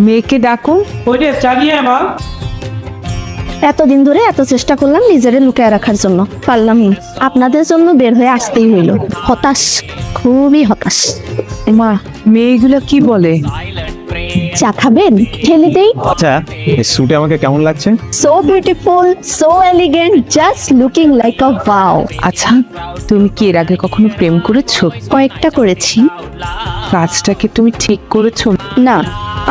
মেয়েকে ডাকো। ওই যে চালিয়ে মা। এতদিন ধরে এত চেষ্টা করলাম নিজেরে লুকিয়ে রাখার জন্য, পারলাম না। আপনাদের জন্য বের হয়ে আসতেই হইল। হতাশ, খুবই হতাশ। মা, মেয়েগুলো কি বলে? চা খাবেন? ঠেলে দেই। আচ্ছা, এই স্যুটে আমাকে কেমন লাগছে? So beautiful, so elegant, just looking like আ ওয়াও। আচ্ছা, তুমি কি এর আগে কখনো প্রেম করেছো? কয়েকটা করেছি। কাজটাকে তুমি ঠিক করেছো? না,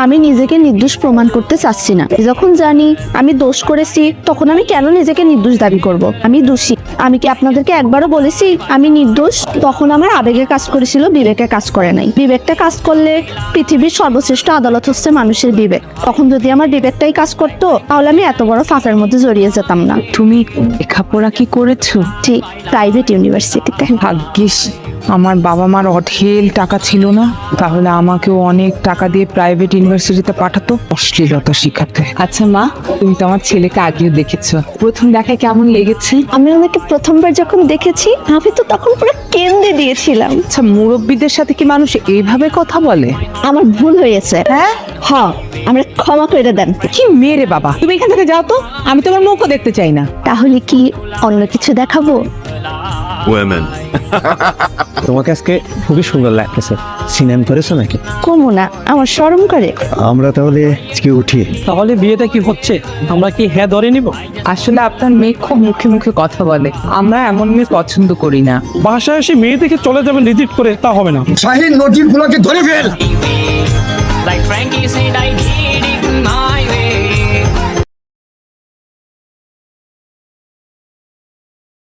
আমি নিজেকে নির্দোষ প্রমাণ করতে চাচ্ছি না। যখন জানি আমি দোষ করেছি, তখন আমি কেন নিজেকে নির্দোষ দাবি করব? আমি দোষী। আমি কি আপনাদেরকে একবারও বলেছি আমি নির্দোষ? তখন আমার আবেগে কাজ করেছিল, বিবেকে কাজ করে নাই। বিবেকটা কাজ করলে পৃথিবীর সর্বশ্রেষ্ঠ আদালত হচ্ছে মানুষের বিবেক। তখন যদি আমার বিবেকটাই কাজ করতো, তাহলে আমি এত বড় ফাঁসের মধ্যে জড়িয়ে যেতাম না। তুমি লেখাপড়া কি করেছো? ঠিক, প্রাইভেট ইউনিভার্সিটিতে। ভাগ্যিস আমার বাবা মার অঢেল টাকা ছিল না, তাহলে আমাকেও অনেক টাকা দিয়ে প্রাইভেট ইউনিভার্সিটিতে পাঠাতো অশ্লীলতা শিখাতে। আচ্ছা মা, তুমি তো আমার ছেলেকে আগেও দেখেছো, প্রথম দেখায় কেমন লেগেছে? আমি ওনাকে প্রথমবার যখন দেখেছি, আমি তো তখন পুরো কেঁদে দিয়েছিলাম। আচ্ছা, মুরব্বীদের সাথে কি মানুষ এইভাবে কথা বলে? আমার ভুল হয়েছে। হ্যাঁ, আমরা ক্ষমা করে দেন। কি মেয়ে রে বাবা, তুমি এখান থেকে যাও তো, আমি তোমার মুখও দেখতে চাই না। তাহলে কি অন্য কিছু দেখাবো? women. তোমাকে আজকে খুবই সুন্দর লাগতেছে। সিনেমা করেছো নাকি? কমু না, আমার শরম করে। আমরা তাহলে আজকে উঠি। তাহলে বিয়েটা কি হচ্ছে? আমরা কি হ্যাঁ ধরে নিব? আসলে আপনার মেয়ে খুব মুখে মুখে কথা বলে, আমরা এমন মেয়ে পছন্দ করি না। বাসায় এসে মেয়ে থেকে চলে যাবেন রিজেক্ট করে, তা হবে না। শাহিন নজিরগুলোকে ধরে fail. Like Frankie said, I